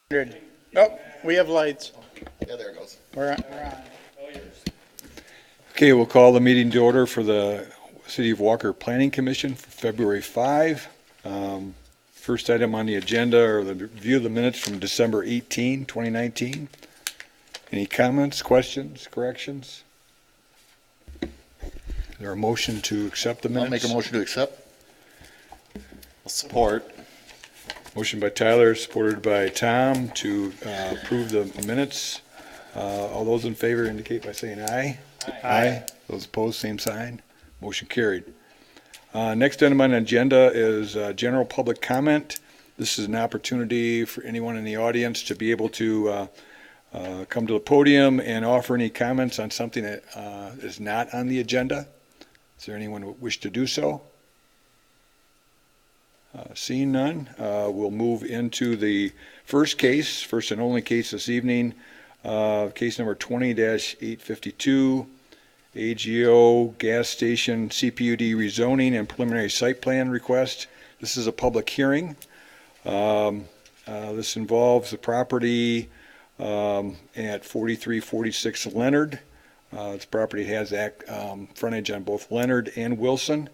Good. Oh, we have lights. Yeah, there it goes. We're on. Okay, we'll call the meeting to order for the City of Walker Planning Commission for February 5. First item on the agenda are the review of the minutes from December 18, 2019. Any comments, questions, corrections? Is there a motion to accept the minutes? I'll make a motion to accept. I'll support. Motion by Tyler, supported by Tom to approve the minutes. All those in favor indicate by saying aye. Aye. Those opposed, same sign. Motion carried. Next item on the agenda is general public comment. This is an opportunity for anyone in the audience to be able to come to the podium and offer any comments on something that is not on the agenda. Is there anyone who wish to do so? Seeing none, we'll move into the first and only case this evening, case number 20-852, AGO gas station CPUD rezoning and preliminary site plan request. This is a public hearing. This involves the property at 4346 Leonard. This property has frontage on both Leonard and Wilson.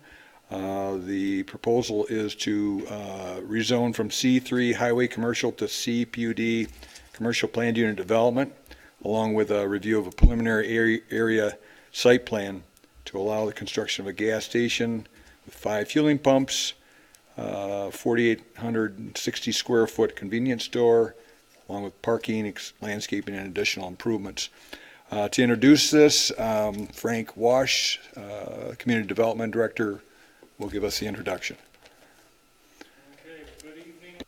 The proposal is to rezone from C3 highway commercial to CPUD commercial planned unit development, along with a review of a preliminary area site plan to allow the construction of a gas station with 5 fueling pumps, 4,860 square foot convenience store, along with parking, landscaping, and additional improvements. To introduce this, Frank Wash, Community Development Director, will give us the introduction. Okay, good evening.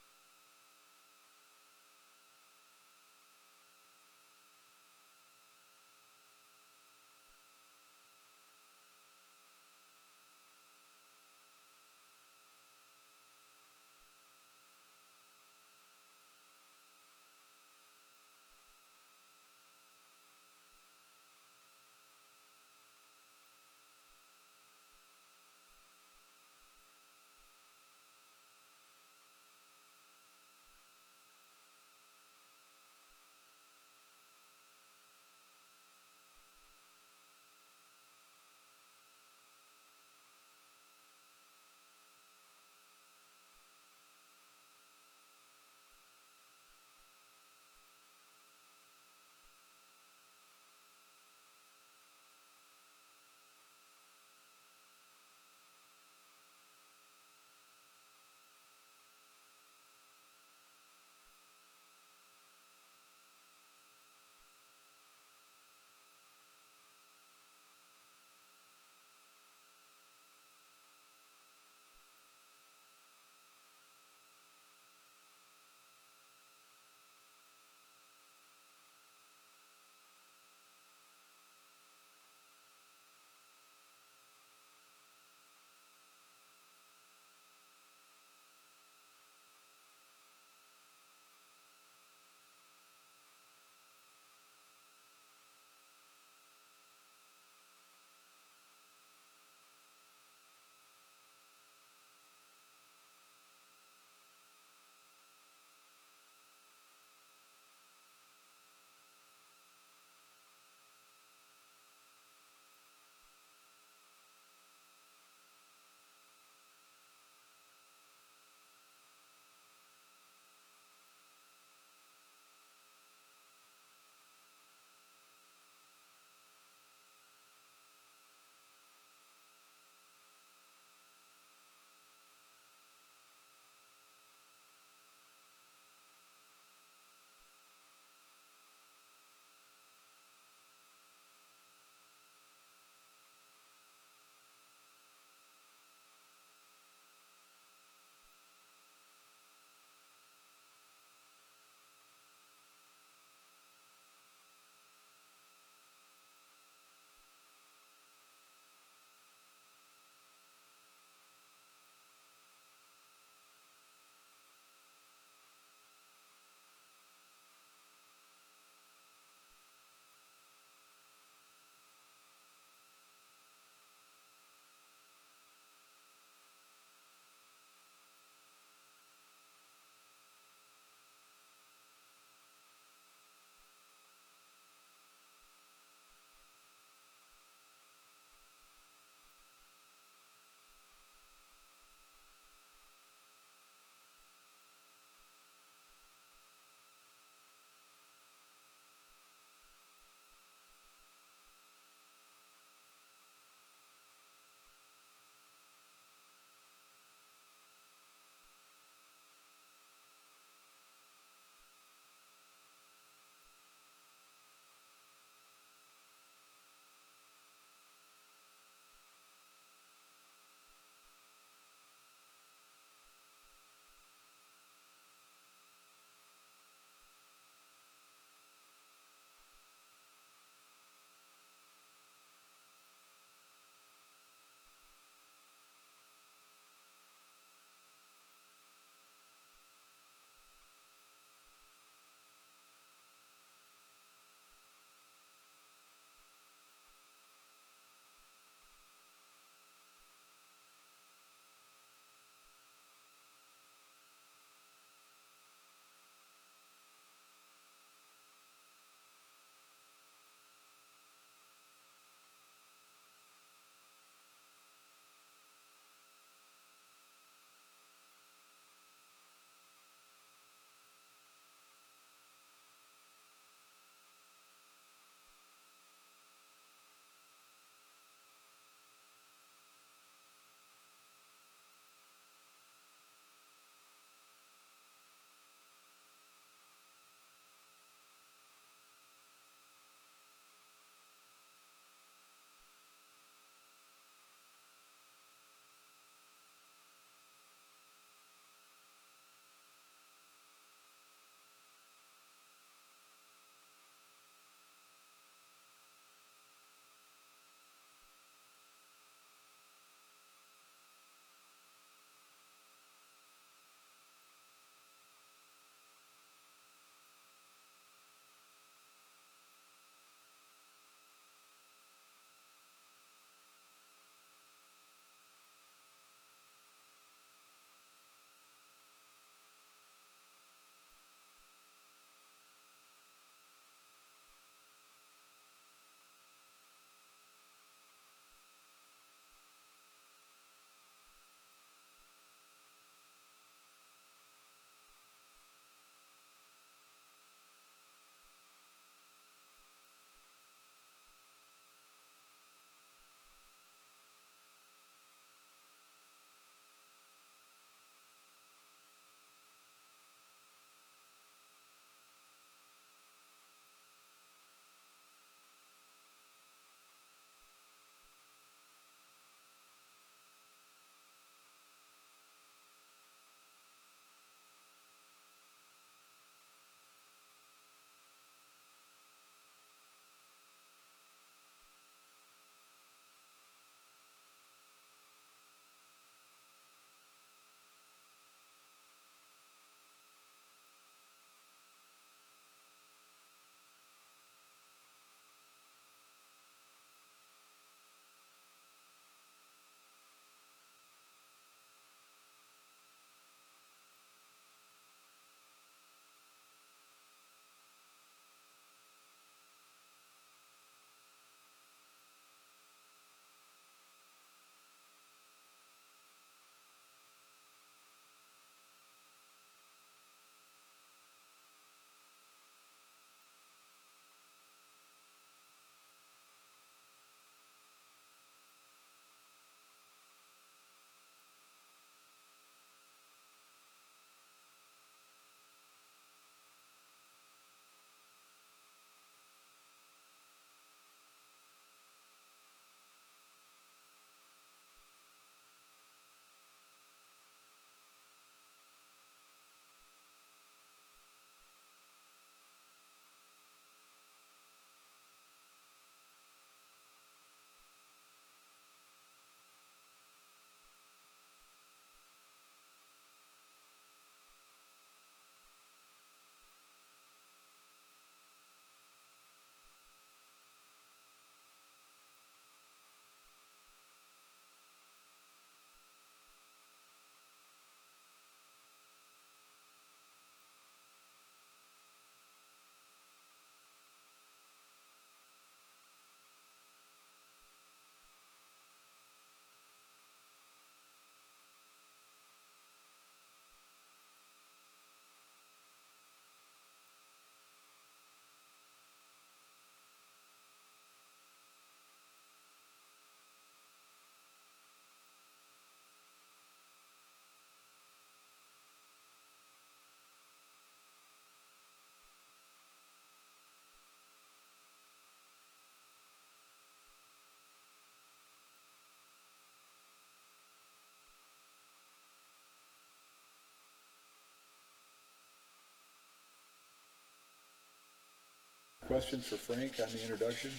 questions for Frank on the introduction?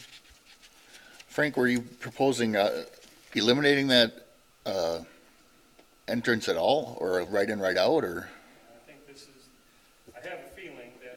Frank, were you proposing eliminating that entrance at all, or right in, right out, or? I think this is, I have a feeling that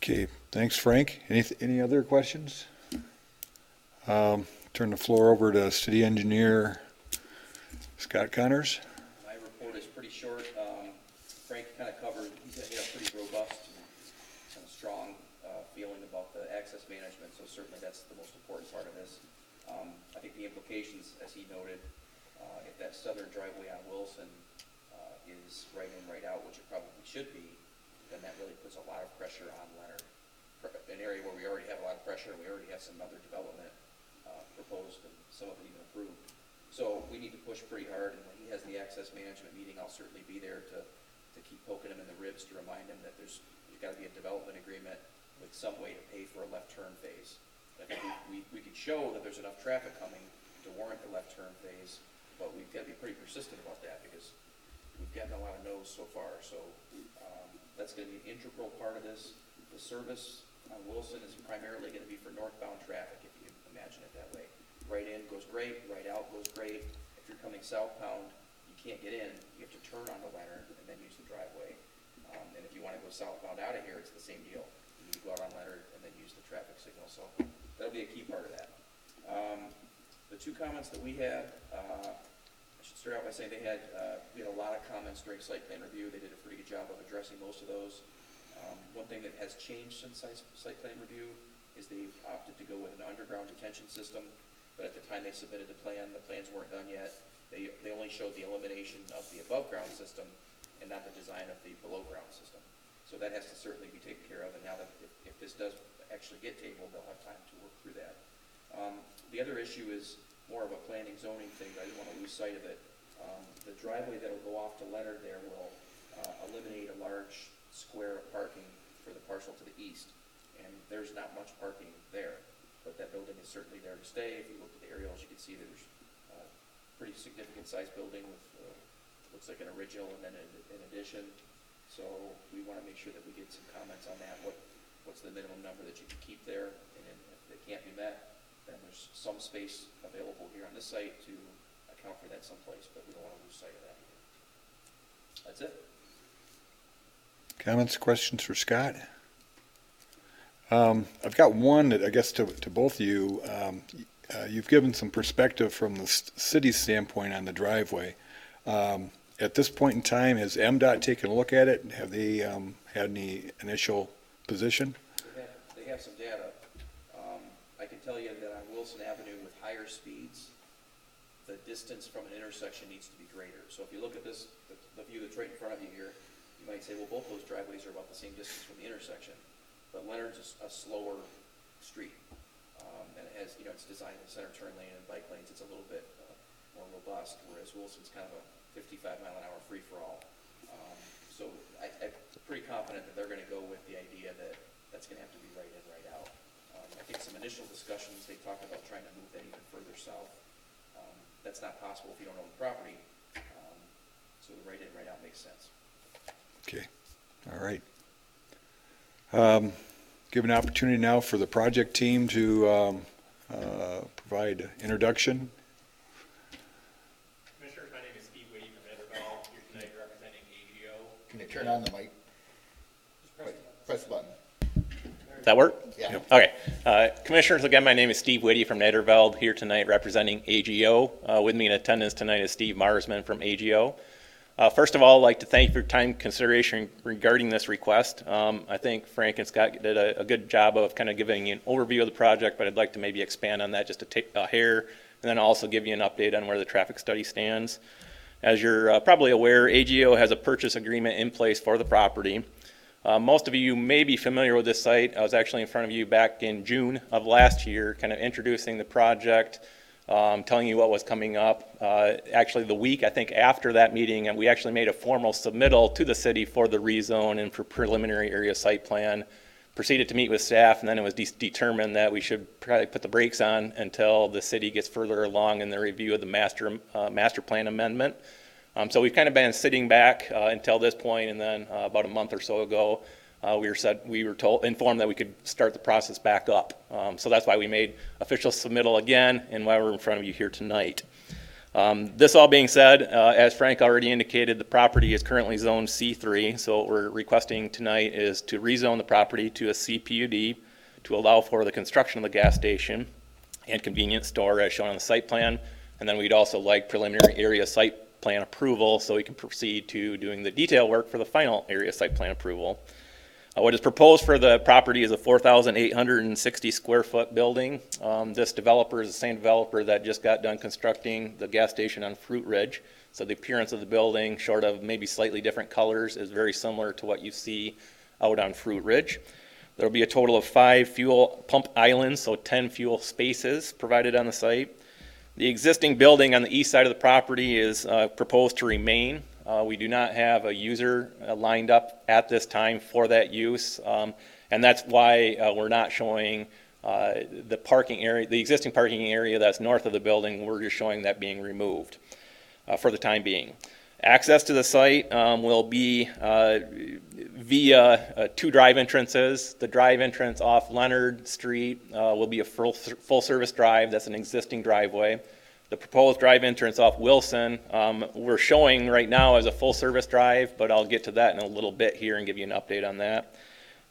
Okay, thanks, Frank. Any other questions? Turn the floor over to City Engineer Scott Connors. My report is pretty short. Frank kind of covered, he's got a pretty robust and strong feeling about the access management, so certainly that's the most important part of this. I think the implications, as he noted, if that southern driveway on Wilson is right in, right out, which it probably should be, then that really puts a lot of pressure on Leonard, an area where we already have a lot of pressure, and we already have some other development proposed and some of it even approved. So we need to push pretty hard, and when he has the access management meeting, I'll certainly be there to keep poking him in the ribs to remind him that there's got to be a development agreement with some way to pay for a left turn phase. I think we could show that there's enough traffic coming to warrant the left turn phase, but we've got to be pretty persistent about that because we've gotten a lot of no's so far. So that's going to be an integral part of this. The service on Wilson is primarily going to be for northbound traffic, if you can imagine it that way. Right in goes great, right out goes great. If you're coming southbound, you can't get in. You have to turn onto Leonard and then use the driveway. And if you want to go southbound out of here, it's the same deal. You need to go out on Leonard and then use the traffic signal. So that'll be a key part of that. The two comments that we had, I should start out by saying we had a lot of comments during site plan review. They did a pretty good job of addressing most of those. One thing that has changed since site plan review is they've opted to go with an underground detention system, but at the time they submitted the plans weren't done yet. They only showed the elimination of the above ground system and not the design of the below ground system. So that has to certainly be taken care of, and now that if this does actually get tabled, they'll have time to work through that. The other issue is more of a planning zoning thing, but I didn't want to lose sight of it. The driveway that will go off to Leonard there will eliminate a large square of parking for the parcel to the east, and there's not much parking there, but that building is certainly there to stay. If you look at the aerials, you can see that there's a pretty significant sized building with looks like an original and then an addition. So we want to make sure that we get some comments on that. What's the minimum number that you can keep there, and if they can't be met, then there's some space available here on this site to account for that someplace, but we don't want to lose sight of that either. That's it. Comments, questions for Scott? I've got one that I guess to both of you. You've given some perspective from the city's standpoint on the driveway. At this point in time, has MDOT taken a look at it? Have they had any initial position? They have some data. I can tell you that on Wilson Avenue with higher speeds, the distance from an intersection needs to be greater. So if you look at this, the view that's right in front of you here, you might say, well, both those driveways are about the same distance from the intersection, but Leonard's a slower street. And it has, it's designed in center turn lane and bike lanes. It's a little bit more robust, whereas Wilson's kind of a 55-mile-an-hour free-for-all. So I'm pretty confident that they're going to go with the idea that that's going to have to be right in, right out. I think some initial discussions, they talked about trying to move that even further south. That's not possible if you don't own the property. So the right in, right out makes sense. Okay, all right. Give an opportunity now for the project team to provide introduction. Commissioners, my name is Steve Whitty from Edwardsville, here tonight representing AGO. can you turn on the mic? Press the button. Does that work? Yeah. Okay. Commissioners, again, my name is Steve Whitty from Nederveld, here tonight representing AGO. With me in attendance tonight is Steve Marsman from AGO. First of all, I'd like to thank you for your time and consideration regarding this request. I think Frank and Scott did a good job of kind of giving you an overview of the project, but I'd like to maybe expand on that just a hair, and then also give you an update on where the traffic study stands. As you're probably aware, AGO has a purchase agreement in place for the property. Most of you may be familiar with this site. I was actually in front of you back in June of last year, kind of introducing the project, telling you what was coming up. Actually, the week, I think, after that meeting, and we actually made a formal submittal to the city for the rezone and for preliminary area site plan. Proceeded to meet with staff, and then it was determined that we should probably put the brakes on until the city gets further along in the review of the master plan amendment. So we've kind of been sitting back until this point, and then about a month or so ago, we were informed that we could start the process back up. So that's why we made official submittal again, and why we're in front of you here tonight. This all being said, as Frank already indicated, the property is currently zoned C3. So what we're requesting tonight is to rezone the property to a CPUD to allow for the construction of the gas station and convenience store as shown on the site plan. And then we'd also like preliminary area site plan approval so we can proceed to doing the detail work for the final area site plan approval. What is proposed for the property is a 4,860 square foot building. This developer is the same developer that just got done constructing the gas station on Fruit Ridge. So the appearance of the building, short of maybe slightly different colors, is very similar to what you see out on Fruit Ridge. There will be a total of 5 fuel pump islands, so 10 fuel spaces provided on the site. The existing building on the east side of the property is proposed to remain. We do not have a user lined up at this time for that use, and that's why we're not showing the parking area, the existing parking area that's north of the building. We're just showing that being removed for the time being. Access to the site will be via 2 drive entrances. The drive entrance off Leonard Street will be a full service drive. That's an existing driveway. The proposed drive entrance off Wilson, we're showing right now as a full service drive, but I'll get to that in a little bit here and give you an update on that.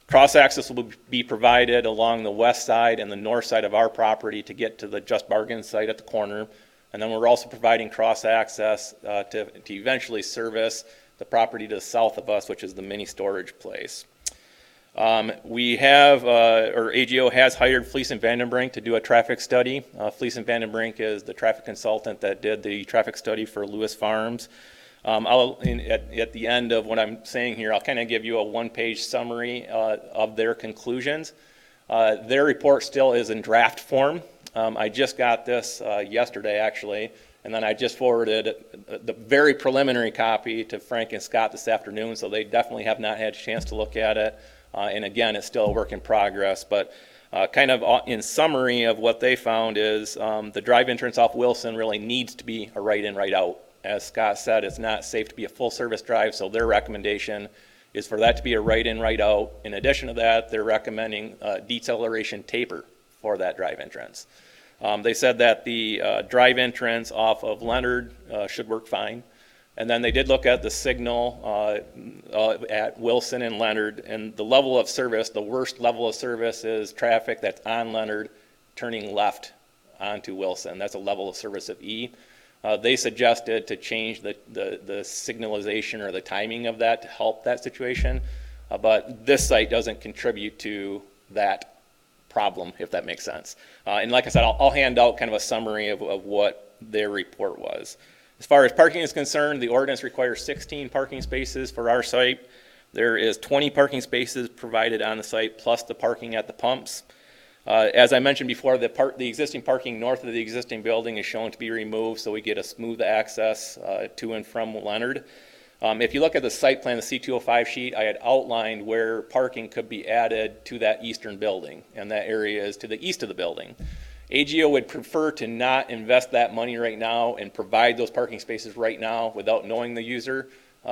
Cross access will be provided along the west side and the north side of our property to get to the Just Bargain site at the corner. And then we're also providing cross access to eventually service the property to the south of us, which is the mini storage place. We have, or AGO has hired Fleece and Vandenbrink to do a traffic study. Fleece and Vandenbrink is the traffic consultant that did the traffic study for Lewis Farms. At the end of what I'm saying here, I'll kind of give you a 1-page summary of their conclusions. Their report still is in draft form. I just got this yesterday, actually, and then I just forwarded the very preliminary copy to Frank and Scott this afternoon, so they definitely have not had a chance to look at it. And again, it's still a work in progress, but kind of in summary of what they found is the drive entrance off Wilson really needs to be a right in, right out. As Scott said, it's not safe to be a full service drive, so their recommendation is for that to be a right in, right out. In addition to that, they're recommending deceleration taper for that drive entrance. They said that the drive entrance off of Leonard should work fine. And then they did look at the signal at Wilson and Leonard, and the level of service, the worst level of service is traffic that's on Leonard turning left onto Wilson. That's a level of service of E. They suggested to change the signalization or the timing of that to help that situation, but this site doesn't contribute to that problem, if that makes sense. And like I said, I'll hand out kind of a summary of what their report was. As far as parking is concerned, the ordinance requires 16 parking spaces for our site. There is 20 parking spaces provided on the site, plus the parking at the pumps. As I mentioned before, the existing parking north of the existing building is shown to be removed, so we get a smooth access to and from Leonard. If you look at the site plan, the C205 sheet, I had outlined where parking could be added to that eastern building, and that area is to the east of the building. AGO would prefer to not invest that money right now and provide those parking spaces right now without knowing the user,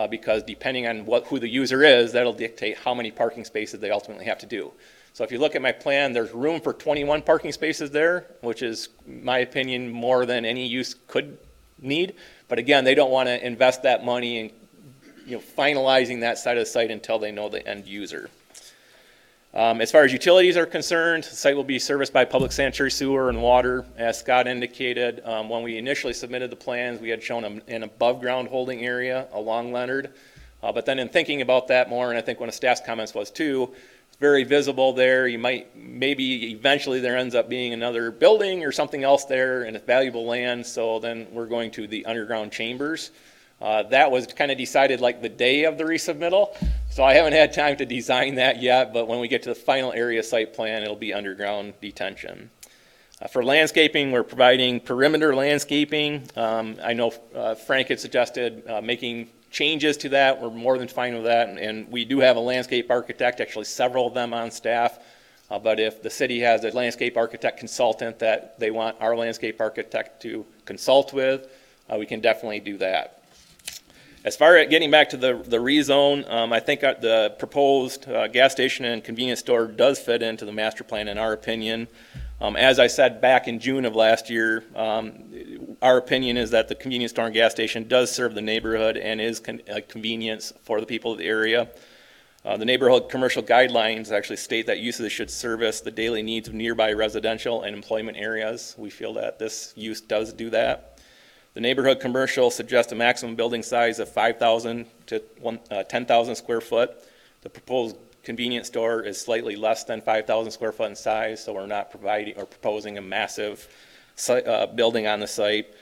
because depending on who the user is, that'll dictate how many parking spaces they ultimately have to do. So if you look at my plan, there's room for 21 parking spaces there, which is, in my opinion, more than any use could need. But again, they don't want to invest that money in finalizing that side of the site until they know the end user. As far as utilities are concerned, the site will be serviced by public sanitary sewer and water. As Scott indicated, when we initially submitted the plans, we had shown an above-ground holding area along Leonard. But then in thinking about that more, and I think one of staff's comments was too, it's very visible there. Maybe eventually there ends up being another building or something else there, and it's valuable land, so then we're going to the underground chambers. That was kind of decided like the day of the resubmittal, so I haven't had time to design that yet, but when we get to the final area site plan, it'll be underground detention. For landscaping, we're providing perimeter landscaping. I know Frank had suggested making changes to that. We're more than fine with that, and we do have a landscape architect, actually several of them on staff, but if the city has a landscape architect consultant that they want our landscape architect to consult with, we can definitely do that. As far as getting back to the rezone, I think the proposed gas station and convenience store does fit into the master plan in our opinion. As I said back in June of last year, our opinion is that the convenience store and gas station does serve the neighborhood and is a convenience for the people of the area. The neighborhood commercial guidelines actually state that uses should service the daily needs of nearby residential and employment areas. We feel that this use does do that. The neighborhood commercial suggests a maximum building size of 5,000 to 10,000 square foot. The proposed convenience store is slightly less than 5,000 square foot in size, so we're not providing or proposing a massive building on the site.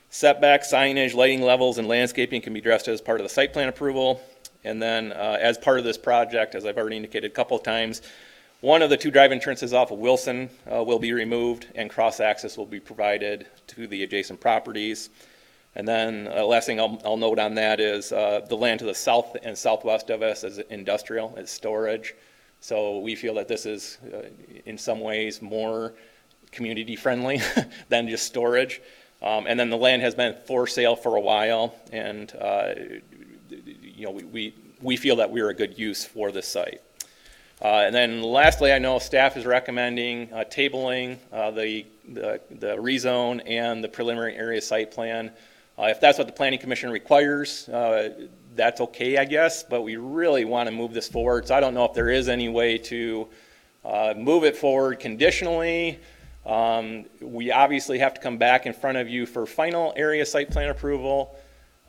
Setback, signage, lighting levels, and landscaping can be addressed as part of the site plan approval. And then as part of this project, as I've already indicated a couple of times, one of the two drive entrances off of Wilson will be removed, and cross-access will be provided to the adjacent properties. And then last thing I'll note on that is the land to the south and southwest of us is industrial, it's storage. So we feel that this is in some ways more community friendly than just storage. And then the land has been for sale for a while, and we feel that we're a good use for this site. And then lastly, I know staff is recommending tabling the rezone and the preliminary area site plan. If that's what the Planning Commission requires, that's okay, I guess, but we really want to move this forward. So I don't know if there is any way to move it forward conditionally. We obviously have to come back in front of you for final area site plan approval.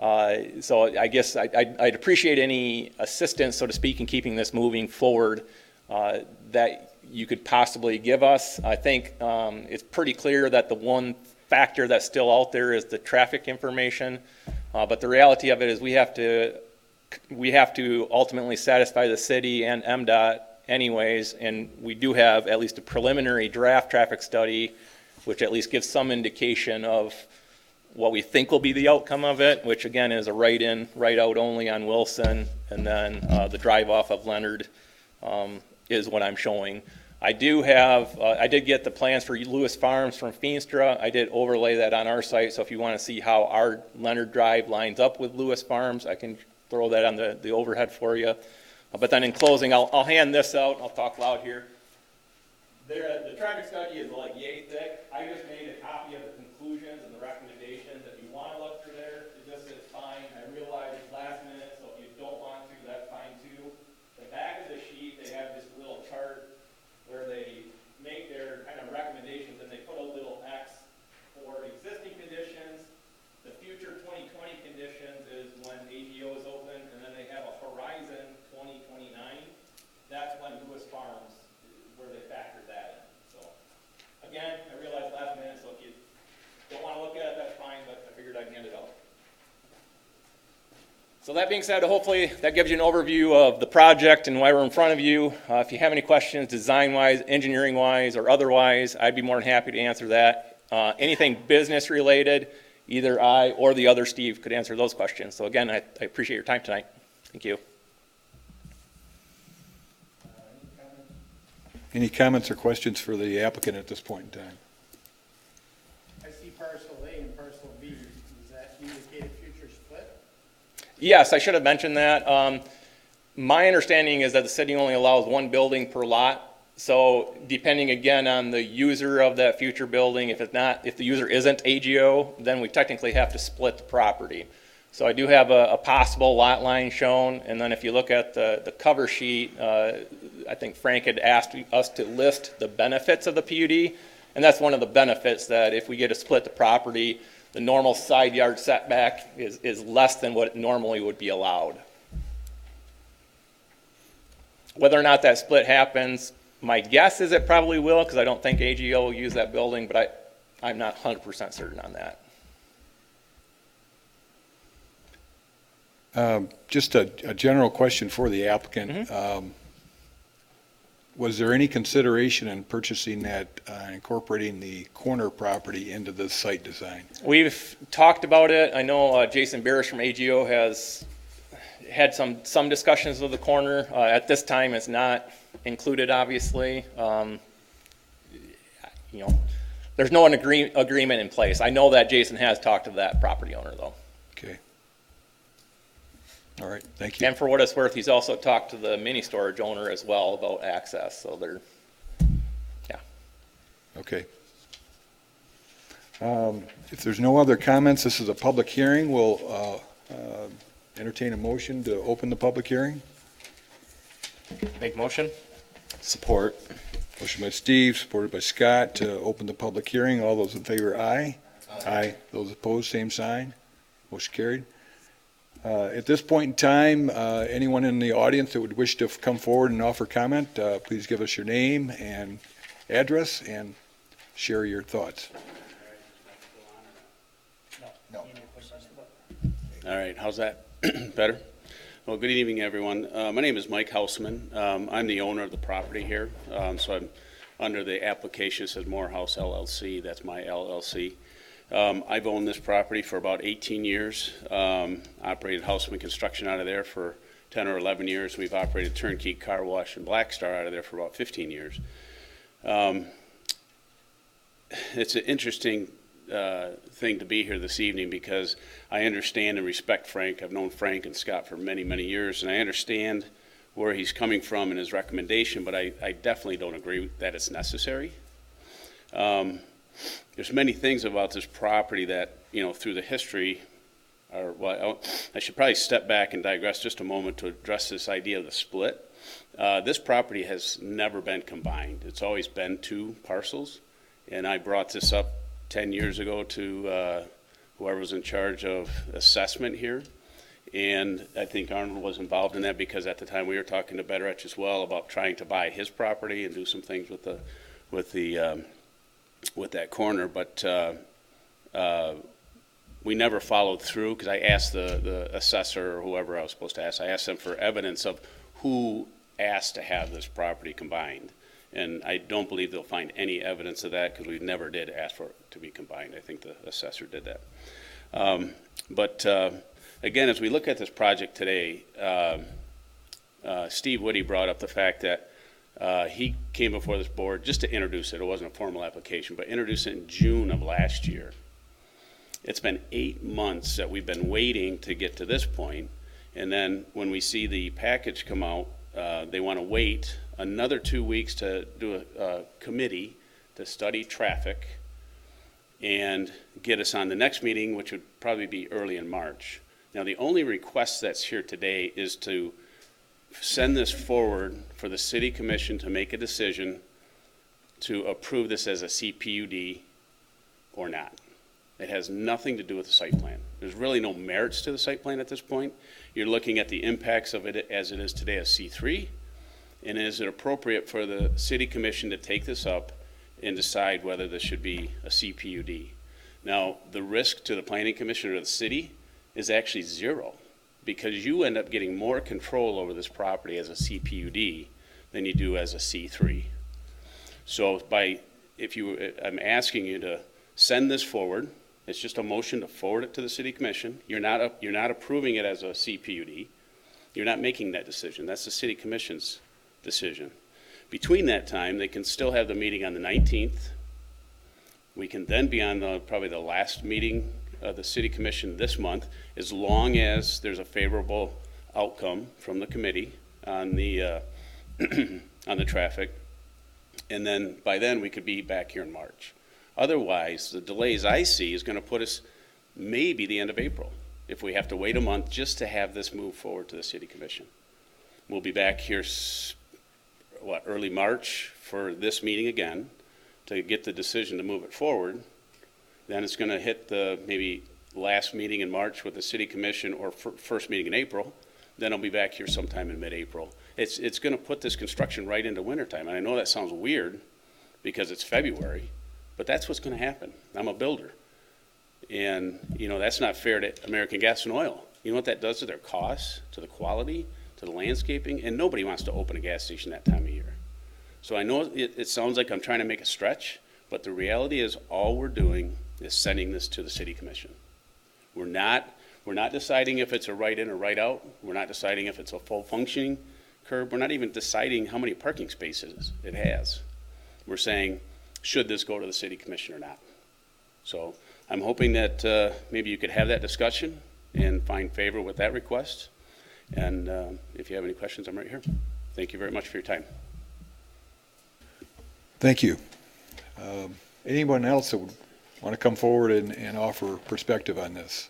So I guess I'd appreciate any assistance, so to speak, in keeping this moving forward that you could possibly give us. I think it's pretty clear that the one factor that's still out there is the traffic information, but the reality of it is we have to ultimately satisfy the city and MDOT anyways, and we do have at least a preliminary draft traffic study, which at least gives some indication of what we think will be the outcome of it, which again is a right-in, right-out only on Wilson, and then the drive-off of Leonard is what I'm showing. I did get the plans for Lewis Farms from Feenstra. I did overlay that on our site, so if you want to see how our Leonard Drive lines up with Lewis Farms, I can throw that on the overhead for you. But then in closing, I'll hand this out. I'll talk loud here. The traffic study is like yay thick. I just made a copy of the conclusions and the recommendations. If you want to look through there, it just is fine. I realize it's last minute, so if you don't want to, that's fine too. The back of the sheet, they have this little chart where they make their kind of recommendations, and they put a little X for existing conditions. The future 2020 conditions is when AGO is open, and then they have a horizon 2029. That's when Lewis Farms, where they factor that in. So again, I realize last minute, so if you don't want to look at it, that's fine, but I figured I'd hand it out. So that being said, hopefully that gives you an overview of the project and why we're in front of you. If you have any questions, design-wise, engineering-wise, or otherwise, I'd be more than happy to answer that. Anything business-related, either I or the other Steve could answer those questions. So again, I appreciate your time tonight. Thank you. Any comments or questions for the applicant at this point in time? I see parcel A and parcel B. Does that indicate a future split? Yes, I should have mentioned that. My understanding is that the city only allows one building per lot. So depending again on the user of that future building, if the user isn't AGO, then we technically have to split the property. So I do have a possible lot line shown, and then if you look at the cover sheet, I think Frank had asked us to list the benefits of the PUD, and that's one of the benefits, that if we get to split the property, the normal side yard setback is less than what normally would be allowed. Whether or not that split happens, my guess is it probably will, because I don't think AGO will use that building, but I'm not 100% certain on that. Just a general question for the applicant. Was there any consideration in purchasing that, incorporating the corner property into the site design? We've talked about it. I know Jason Barish from AGO has had some discussions with the corner. At this time, it's not included, obviously. There's no agreement in place. I know that Jason has talked to that property owner, though. Okay. All right, thank you. And for what it's worth, he's also talked to the mini storage owner as well about access, so they're, yeah. Okay. If there's no other comments, this is a public hearing. We'll entertain a motion to open the public hearing. Make motion? Support. Motion by Steve, supported by Scott, to open the public hearing. All those in favor, aye. Aye. Those opposed, same sign. Motion carried. At this point in time, anyone in the audience that would wish to come forward and offer comment, please give us your name and address and share your thoughts. No. All right, how's that? Better? Well, good evening, everyone. My name is Mike Houseman. I'm the owner of the property here. So I'm under the application, it says Moorehouse LLC. That's my LLC. I've owned this property for about 18 years. Operated Houseman Construction out of there for 10 or 11 years. We've operated Turnkey Car Wash and Black Star out of there for about 15 years. It's an interesting thing to be here this evening because I understand and respect Frank. I've known Frank and Scott for many, many years, and I understand where he's coming from in his recommendation, but I definitely don't agree that it's necessary. There's many things about this property that, through the history, I should probably step back and digress just a moment to address this idea of the split. This property has never been combined. It's always been two parcels, and I brought this up 10 years ago to whoever was in charge of assessment here, and I think Arnold was involved in that because at the time we were talking to Betteretch as well about trying to buy his property and do some things with that corner, but we never followed through because I asked the assessor or whoever I was supposed to ask. I asked them for evidence of who asked to have this property combined, and I don't believe they'll find any evidence of that because we never did ask for it to be combined. I think the assessor did that. But again, as we look at this project today, Steve Woody brought up the fact that he came before this board just to introduce it. It wasn't a formal application, but introduce it in June of last year. It's been 8 months that we've been waiting to get to this point, and then when we see the package come out, they want to wait another 2 weeks to do a committee to study traffic and get us on the next meeting, which would probably be early in March. Now, the only request that's here today is to send this forward for the city commission to make a decision to approve this as a CPUD or not. It has nothing to do with the site plan. There's really no merits to the site plan at this point. You're looking at the impacts of it as it is today as C3, and is it appropriate for the city commission to take this up and decide whether this should be a CPUD. Now, the risk to the planning commission or the city is actually zero. because you end up getting more control over this property as a CPUD than you do as a C3. So I'm asking you to send this forward. It's just a motion to forward it to the city commission. You're not approving it as a CPUD. You're not making that decision. That's the city commission's decision. Between that time, they can still have the meeting on the 19th. We can then be on probably the last meeting of the city commission this month, as long as there's a favorable outcome from the committee on the on the traffic. And then by then we could be back here in March. Otherwise, the delays I see is going to put us maybe the end of April if we have to wait a month just to have this move forward to the city commission. We'll be back here early March for this meeting again to get the decision to move it forward. Then it's going to hit the maybe last meeting in March with the city commission or first meeting in April. Then I'll be back here sometime in mid-April. It's going to put this construction right into wintertime. And I know that sounds weird because it's February, but that's what's going to happen. I'm a builder. And, you know, that's not fair to American Gas and Oil. You know what that does to their costs, to the quality, to the landscaping? And nobody wants to open a gas station that time of year. So I know it sounds like I'm trying to make a stretch, but the reality is all we're doing is sending this to the city commission. We're not deciding if it's a right in or right out. We're not deciding if it's a full functioning curb. We're not even deciding how many parking spaces it has. We're saying, should this go to the city commission or not? So I'm hoping that maybe you could have that discussion and find favor with that request. And if you have any questions, I'm right here. Thank you very much for your time. Thank you. Anyone else that would want to come forward and offer perspective on this?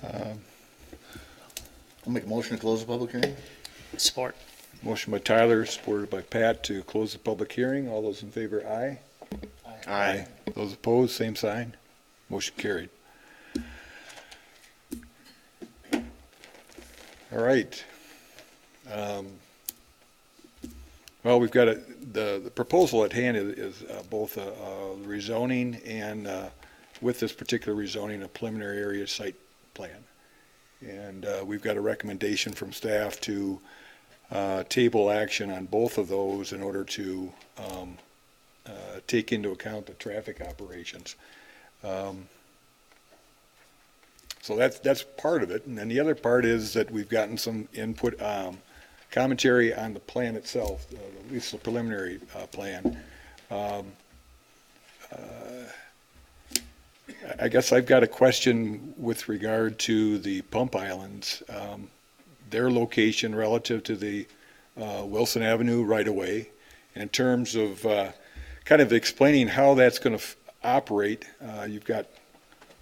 I'll make a motion to close the public hearing. Support. Motion by Tyler, supported by Pat to close the public hearing. All those in favor, aye. Aye. Those opposed, same sign. Motion carried. All right. Well, we've got the proposal at hand is both rezoning and with this particular rezoning, a preliminary area site plan. And we've got a recommendation from staff to table action on both of those in order to take into account the traffic operations. So that's part of it. And then the other part is that we've gotten some input, commentary on the plan itself, at least the preliminary plan. I guess I've got a question with regard to the pump islands, their location relative to the Wilson Avenue right-of-way, in terms of kind of explaining how that's going to operate. You've got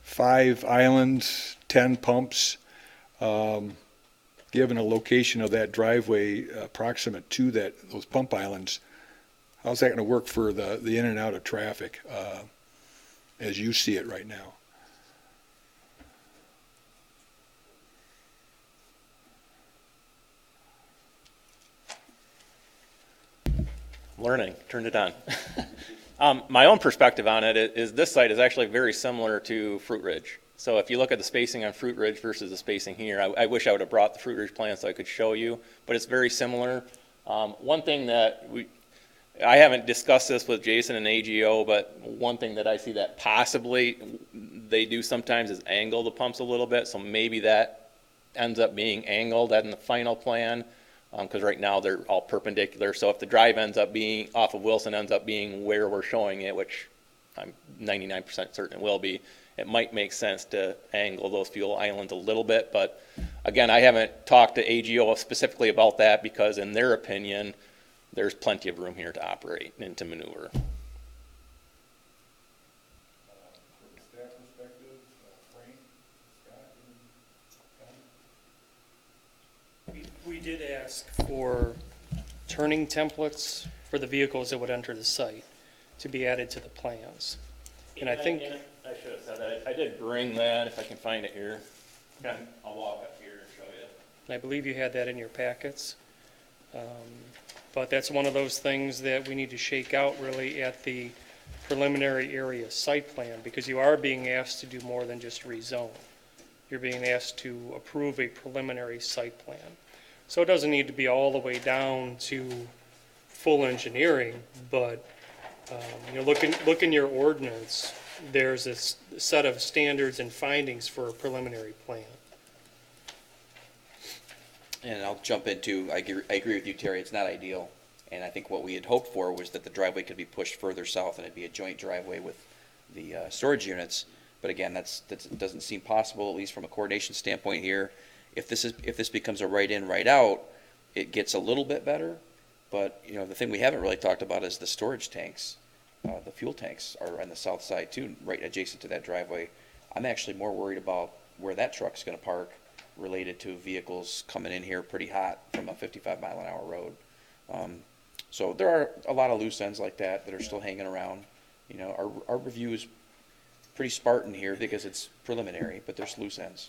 5 islands, 10 pumps, given a location of that driveway proximate to those pump islands. How's that going to work for the in and out of traffic as you see it right now? Learning, turned it on. My own perspective on it is this site is actually very similar to Fruit Ridge. So if you look at the spacing on Fruit Ridge versus the spacing here, I wish I would have brought the Fruit Ridge plan so I could show you, but it's very similar. One thing that I haven't discussed this with Jason and AGO, but one thing that I see that possibly they do sometimes is angle the pumps a little bit, so maybe that ends up being angled in the final plan. Because right now they're all perpendicular. So if the drive ends up being off of Wilson, ends up being where we're showing it, which I'm 99% certain it will be, it might make sense to angle those fuel islands a little bit. But again, I haven't talked to AGO specifically about that because in their opinion, there's plenty of room here to operate and to maneuver. We did ask for turning templates for the vehicles that would enter the site to be added to the plans. And I think, I should have said that. I did bring that, if I can find it here. I'll walk up here and show you. and I believe you had that in your packets. But that's one of those things that we need to shake out really at the preliminary area site plan, because you are being asked to do more than just rezone. You're being asked to approve a preliminary site plan. So it doesn't need to be all the way down to full engineering, but, look in your ordinance, there's a set of standards and findings for a preliminary plan. And I'll jump into, I agree with you, Terry, it's not ideal. And I think what we had hoped for was that the driveway could be pushed further south and it'd be a joint driveway with the storage units. But again, that doesn't seem possible, at least from a coordination standpoint here. If this becomes a right in, right out, it gets a little bit better. But, the thing we haven't really talked about is the storage tanks. The fuel tanks are on the south side too, right adjacent to that driveway. I'm actually more worried about where that truck's gonna park related to vehicles coming in here pretty hot from a 55-mile-an-hour road. So there are a lot of loose ends like that are still hanging around. Our review is pretty Spartan here because it's preliminary, but there's loose ends.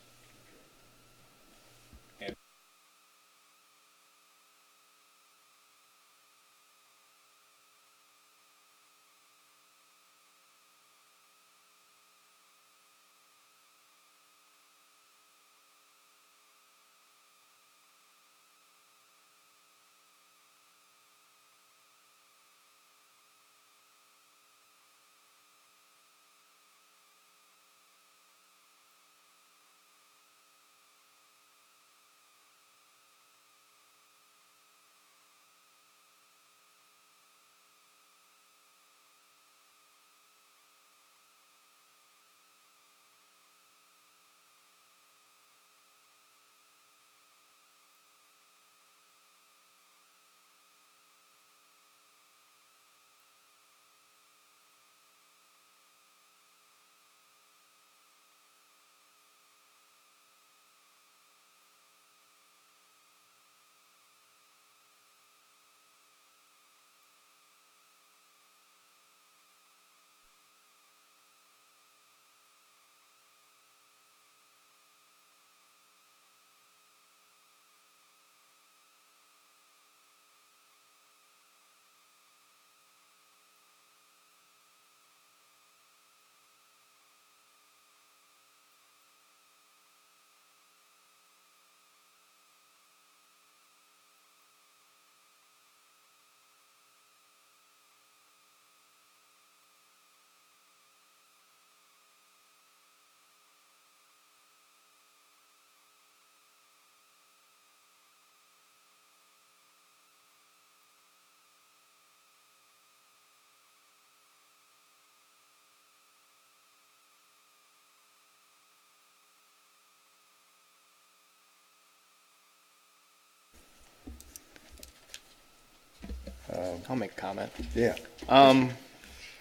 I'll make a comment. Yeah.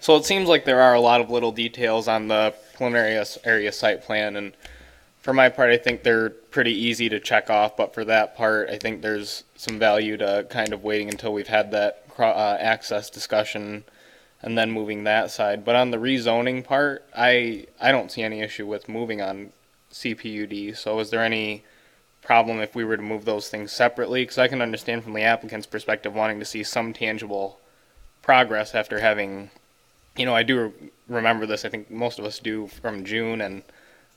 So it seems like there are a lot of little details on the preliminary area site plan, and for my part, I think they're pretty easy to check off, but for that part, I think there's some value to kind of waiting until we've had that access discussion and then moving that side. But on the rezoning part, I don't see any issue with moving on CPUD. So is there any problem if we were to move those things separately? Because I can understand from the applicant's perspective wanting to see some tangible progress after having, I do remember this, I think most of us do, from June, and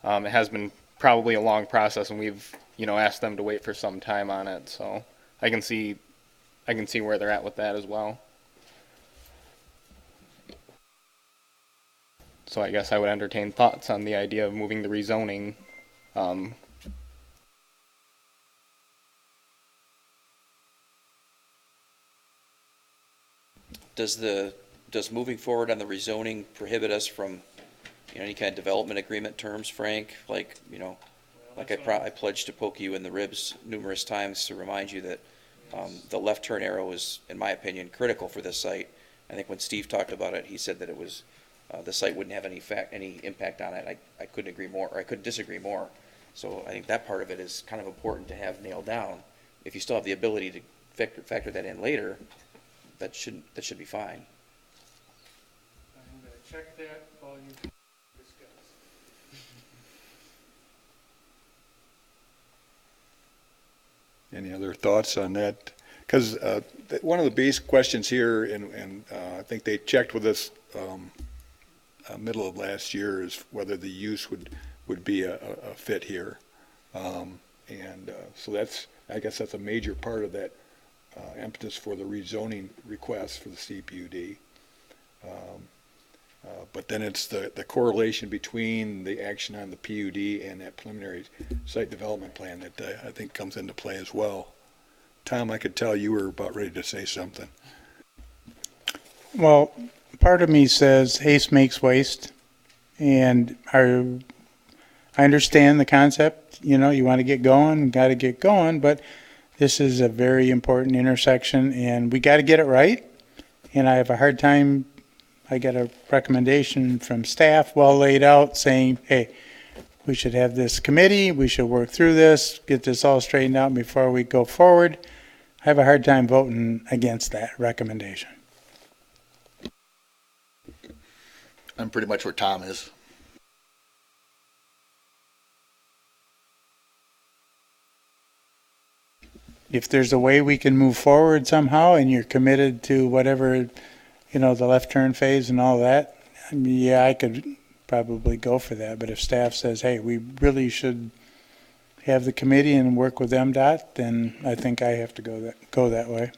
it has been probably a long process, and we've, asked them to wait for some time on it. So I can see where they're at with that as well. So I guess I would entertain thoughts on the idea of moving the rezoning. Does moving forward on the rezoning prohibit us from any kind of development agreement terms, Frank? Like, I pledged to poke you in the ribs numerous times to remind you that the left turn arrow is, in my opinion, critical for this site. I think when Steve talked about it, he said that it was the site wouldn't have any impact on it. I couldn't agree more, or I couldn't disagree more. So I think that part of it is kind of important to have nailed down. If you still have the ability to factor that in later, that should be fine. I'm gonna check that while you discuss. Any other thoughts on that? Because one of the basic questions here, and I think they checked with us middle of last year is whether the use would be a fit here. So that's, I guess that's a major part of that impetus for the rezoning request for the CPUD. But then it's the correlation between the action on the PUD and that preliminary site development plan that I think comes into play as well. Tom, I could tell you were about ready to say something. Well, part of me says haste makes waste, and I understand the concept. You know, you want to get going, got to get going, but this is a very important intersection, and we got to get it right. And I have a hard time. I got a recommendation from staff, well laid out, saying, hey, we should have this committee, we should work through this, get this all straightened out before we go forward. I have a hard time voting against that recommendation. I'm pretty much where Tom is. If there's a way we can move forward somehow and you're committed to whatever, you know, the left turn phase and all that, I mean, yeah, I could probably go for that. But if staff says, hey, we really should have the committee and work with MDOT, then I think I have to go that way.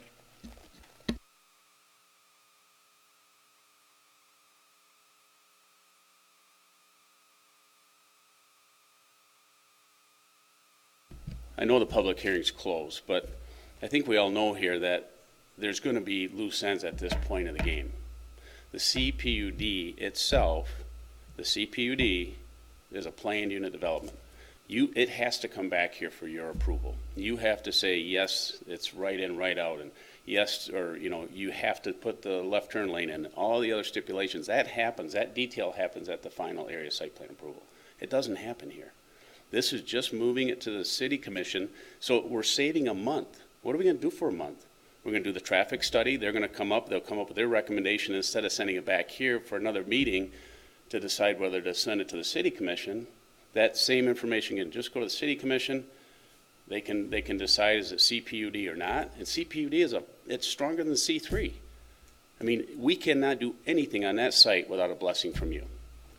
I know the public hearing's closed, but I think we all know here that there's going to be loose ends at this point of the game. The CPUD itself, the CPUD is a planned unit development. It has to come back here for your approval. You have to say, yes, it's right in, right out, and yes, or, you know, you have to put the left turn lane in, all the other stipulations. That happens, that detail happens at the final area site plan approval. It doesn't happen here. This is just moving it to the city commission, so we're saving a month. What are we going to do for a month? We're going to do the traffic study. They'll come up with their recommendation instead of sending it back here for another meeting to decide whether to send it to the city commission. That same information can just go to the city commission. They can decide is it CPUD or not. And CPUD it's stronger than C3. I mean, we cannot do anything on that site without a blessing from you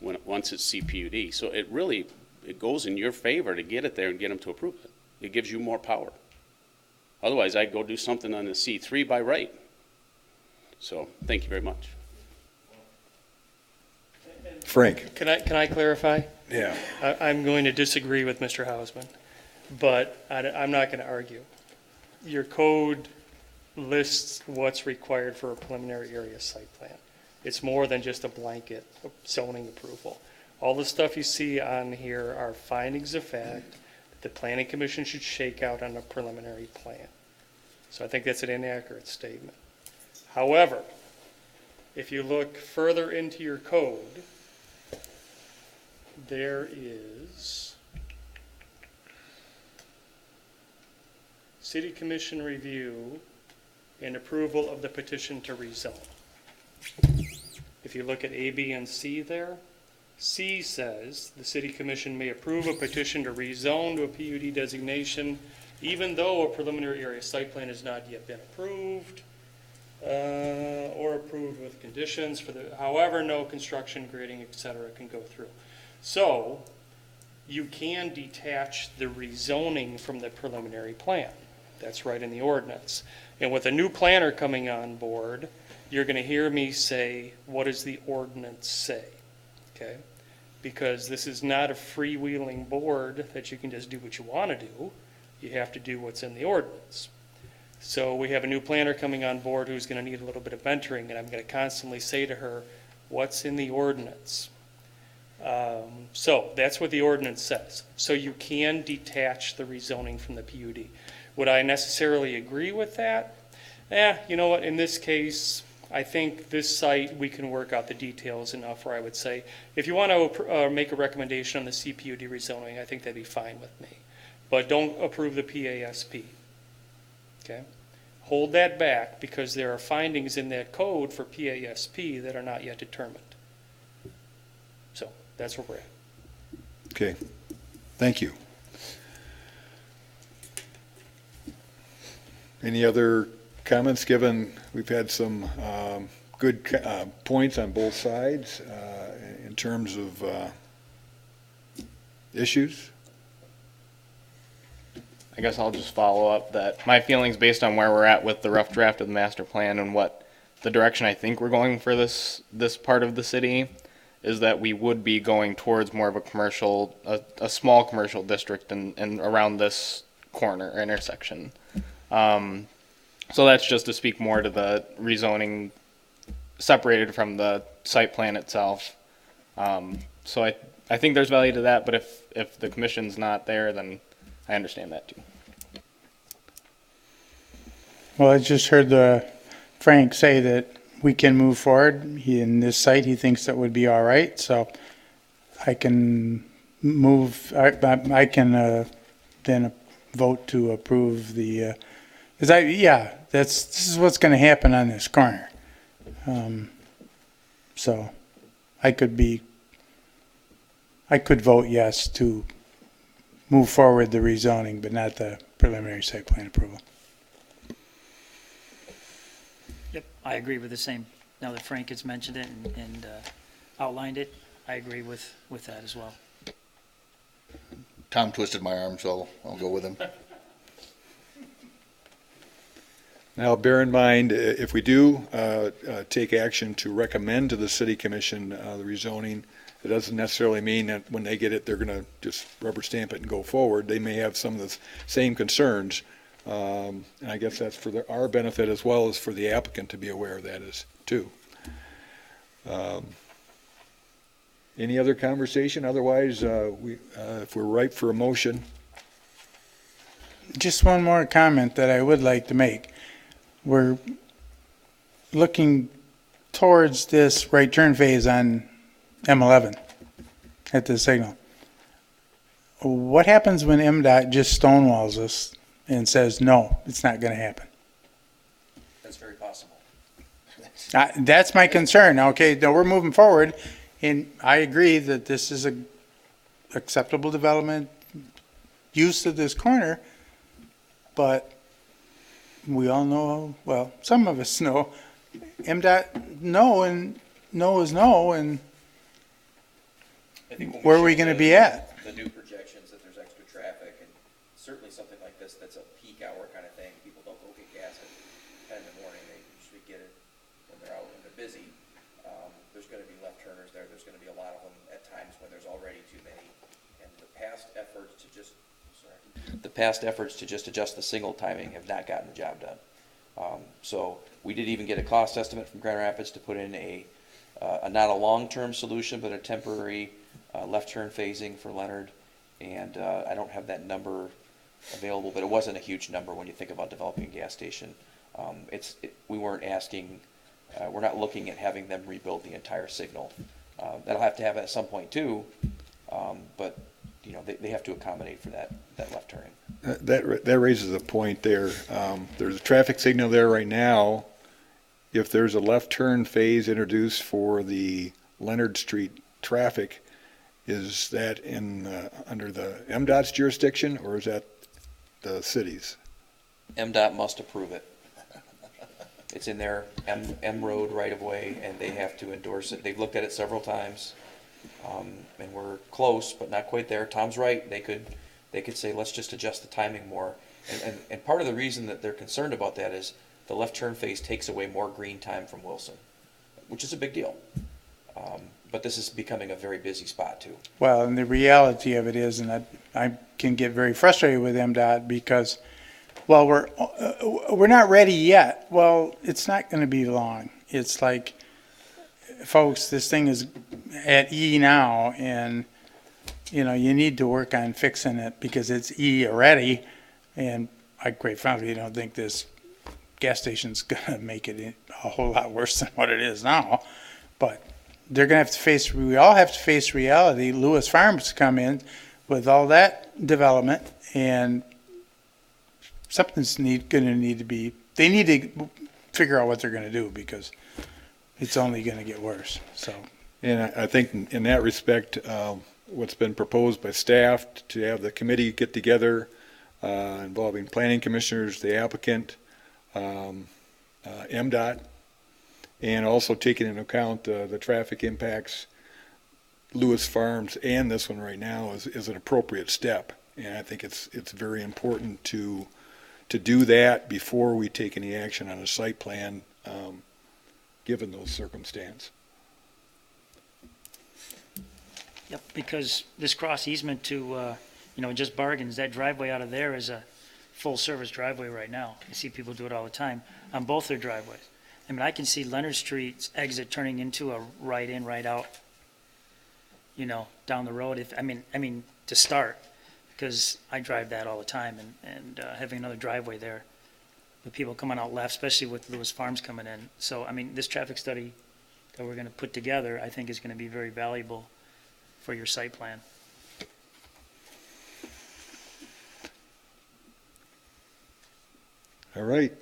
once it's CPUD. So it goes in your favor to get it there and get them to approve it. It gives you more power. Otherwise, I'd go do something on the C3 by right. So, thank you very much. Frank? Can I clarify? Yeah. I'm going to disagree with Mr. Hausman, but I'm not going to argue. Your code lists what's required for a preliminary area site plan. It's more than just a blanket zoning approval. All the stuff you see on here are findings of fact that the planning commission should shake out on a preliminary plan. So I think that's an inaccurate statement. However, if you look further into your code, there is city commission review and approval of the petition to rezone. If you look at A, B, and C there, C says the city commission may approve a petition to rezone to a PUD designation even though a preliminary area site plan has not yet been approved or approved with conditions however, no construction, grading, etc. can go through. So you can detach the rezoning from the preliminary plan. That's right in the ordinance. And with a new planner coming on board, you're going to hear me say, what does the ordinance say? Okay? Because this is not a freewheeling board that you can just do what you want to do. You have to do what's in the ordinance. So we have a new planner coming on board who's going to need a little bit of mentoring, and I'm going to constantly say to her, what's in the ordinance? So that's what the ordinance says. So you can detach the rezoning from the PUD. Would I necessarily agree with that? You know what, in this case, I think this site, we can work out the details enough where I would say, if you want to make a recommendation on the CPUD rezoning, I think that'd be fine with me. But don't approve the PASP. Okay? Hold that back because there are findings in that code for PASP that are not yet determined. So that's where we're at. Okay. Thank you. Any other comments, given we've had some good points on both sides in terms of issues. I guess I'll just follow up that my feelings based on where we're at with the rough draft of the master plan and what the direction I think we're going for this part of the city is that we would be going towards more of a commercial, a small commercial district and around this corner or intersection. So that's just to speak more to the rezoning separated from the site plan itself. So I think there's value to that, but if the commission's not there, then I understand that too. Well, I just heard Frank say that we can move forward. In this site, he thinks that would be all right, so I can move, I can then vote to approve the, this is what's gonna happen on this corner. So I could vote yes to move forward the rezoning, but not the preliminary site plan approval. Yep, I agree with the same. Now that Frank has mentioned it and outlined it, I agree with that as well. Tom twisted my arm, so I'll go with him. Now, bear in mind, if we do take action to recommend to the city commission the rezoning, it doesn't necessarily mean that when they get it, they're going to just rubber stamp it and go forward. They may have some of the same concerns. And I guess that's for our benefit as well as for the applicant to be aware of that as too. Any other conversation? Otherwise, if we're ripe for a motion. Just one more comment that I would like to make. We're looking towards this right turn phase on M11 at the signal. What happens when MDOT just stonewalls us and says, no, it's not going to happen? That's very possible. That's my concern. Okay, now we're moving forward, and I agree that this is a acceptable development use of this corner, but we all know, well, some of us know, MDOT no, and no is no, and I think when where are we show going to be at? The new projections that there's extra traffic, and certainly something like this that's a peak hour kind of thing. People don't go get gas at 10 in the morning. They usually get it when they're out and they're busy. There's going to be left turners there. There's going to be a lot of them at times when there's already too many. And the past efforts to just adjust the signal timing have not gotten the job done. So we did even get a cost estimate from Grand Rapids to put in a not a long-term solution, but a temporary left turn phasing for Leonard. And I don't have that number available, but it wasn't a huge number when you think about developing a gas station. We weren't asking, we're not looking at having them rebuild the entire signal. That'll have to happen at some point too, but you know, they have to accommodate for that left turning. That raises a point there. There's a traffic signal there right now. If there's a left turn phase introduced for the Leonard Street traffic, is that under the MDOT's jurisdiction, or is that the city's? MDOT must approve it. It's in their M road right of way, and they have to endorse it. They've looked at it several times, and we're close, but not quite there. Tom's right. They could say, let's just adjust the timing more. And part of the reason that they're concerned about that is the left turn phase takes away more green time from Wilson, which is a big deal. But this is becoming a very busy spot too. Well, and the reality of it is, and I can get very frustrated with MDOT because, well, we're not ready yet. Well, it's not going to be long. It's like, folks, this thing is at E now, and you know, you need to work on fixing it because it's E already, and I quite frankly don't think this gas station's gonna make it a whole lot worse than what it is now. But they're gonna have to face, we all have to face reality. Lewis Farms come in with all that development, and something's gonna need to be, they need to figure out what they're gonna do because it's only gonna get worse, so. And I think in that respect, what's been proposed by staff to have the committee get together involving planning commissioners, the applicant, MDOT, and also taking into account the traffic impacts, Lewis Farms and this one right now is an appropriate step. And I think it's very important to do that before we take any action on a site plan, given those circumstances. Yep, because this cross easement to, just bargains, that driveway out of there is a full-service driveway right now. I see people do it all the time on both their driveways. I mean, I can see Leonard Street's exit turning into a right in, right out, down the road. To start, because I drive that all the time, and having another driveway there with people coming out left, especially with Lewis Farms coming in. So, this traffic study that we're going to put together, I think is going to be very valuable for your site plan. All right.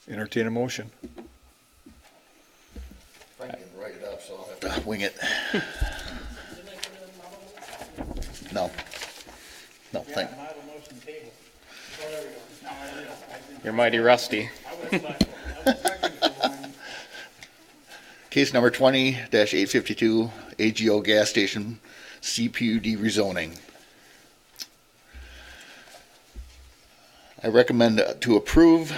Entertain a motion. Frank didn't write it up, so I'll have to wing it. No. No, thank you. You're mighty rusty. Case number 20-852, AGO gas station, CPUD rezoning. I recommend to approve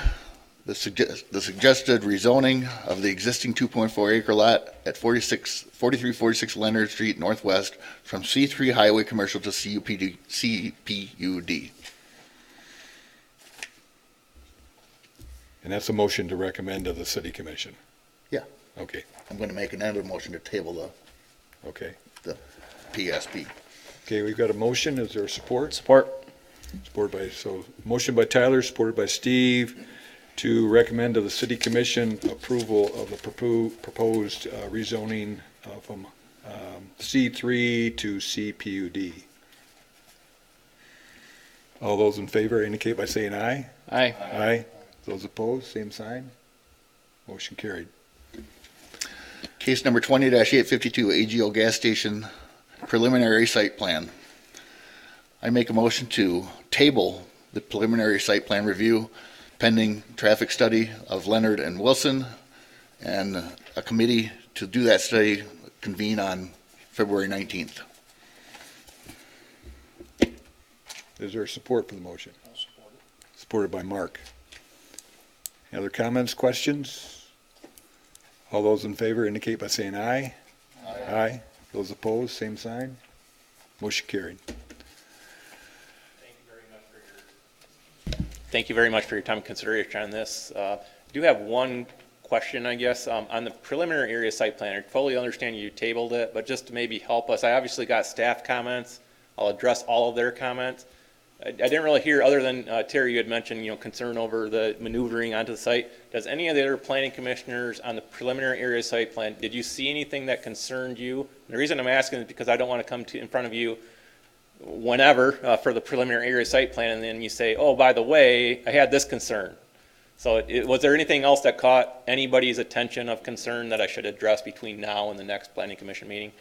the suggested rezoning of the existing 2.4 acre lot at 4346 Leonard Street Northwest from C3 Highway Commercial to CPUD. And that's a motion to recommend to the city commission. Yeah. Okay, I'm going to make another motion to table okay. the PSP. Okay, we've got a motion. Is there support? Support. Motion by Tyler, supported by Steve, to recommend to the city commission approval of the proposed rezoning from C3 to CPUD. All those in favor indicate by saying aye. Aye. Aye. Those opposed, same sign. Motion carried. Case number 20-852, AGO gas station preliminary site plan. I make a motion to table the preliminary site plan review pending traffic study of Leonard and Wilson, and a committee to do that study convene on February 19th. Is there support for the motion? I'll support it. Supported by Mark. Any other comments, questions? All those in favor indicate by saying aye. Aye. Aye. Those opposed, same sign. Motion carried. Thank you very much for your time and consideration on this. I do have one question, I guess, on the preliminary area site plan. I fully understand you tabled it, but just to maybe help us, I obviously got staff comments. I'll address all of their comments. I didn't really hear, other than Terry, you had mentioned, concern over the maneuvering onto the site. Does any of the other planning commissioners on the preliminary area site plan, did you see anything that concerned you? And the reason I'm asking is because I don't want to come in front of you whenever for the preliminary area site plan, and then you say, oh, by the way, I had this concern. So was there anything else that caught anybody's attention of concern that I should address between now and the next planning commission meeting,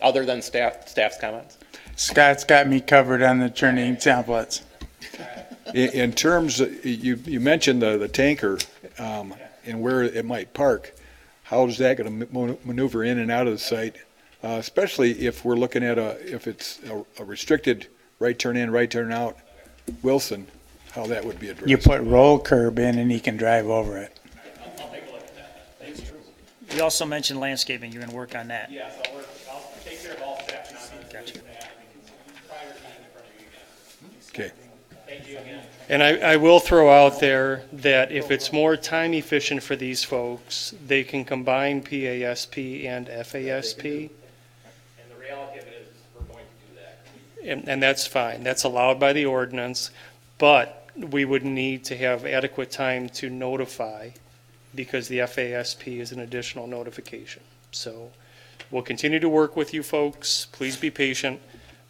other than staff's comments? Scott's got me covered on the turning templates. In terms, you mentioned the tanker and where it might park. How is that going to maneuver in and out of the site? Especially if we're looking at if it's a restricted right turn in, right turn out, Wilson, how that would be addressed. You put roll curb in and he can drive over it. I'll take a look at that. Thanks. You also mentioned landscaping. You're going to work on that. Yeah, so I'll take care of all staff comments. Gotcha. Okay. Thank you again. And I will throw out there that if it's more time efficient for these folks, they can combine PASP and FASP. And the reality of it is we're going to do that. And that's fine. That's allowed by the ordinance, but we would need to have adequate time to notify because the FASP is an additional notification. So we'll continue to work with you folks. Please be patient.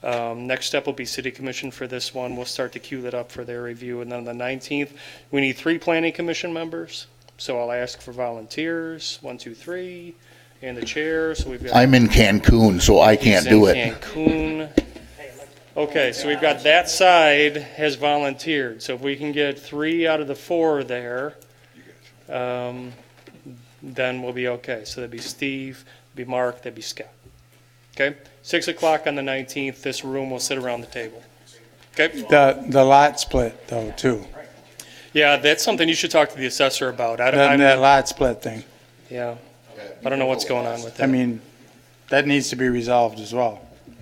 Next step will be city commission for this one. We'll start to queue that up for their review. And then on the 19th, we need 3 planning commission members. So I'll ask for volunteers, 1, 2, 3, and the chair. So we've got. I'm in Cancun, so I can't do it. Cancun. Okay, so we've got that side has volunteered. So if we can get 3 out of the 4 there, then we'll be okay. So that'd be Steve, that'd be Mark, that'd be Scott. Okay? 6 o'clock on the 19th, this room will sit around the table. Okay? The lot split though, too. Yeah, that's something you should talk to the assessor about. That lot split thing. Yeah. I don't know what's going on with that. I mean, that needs to be resolved as well.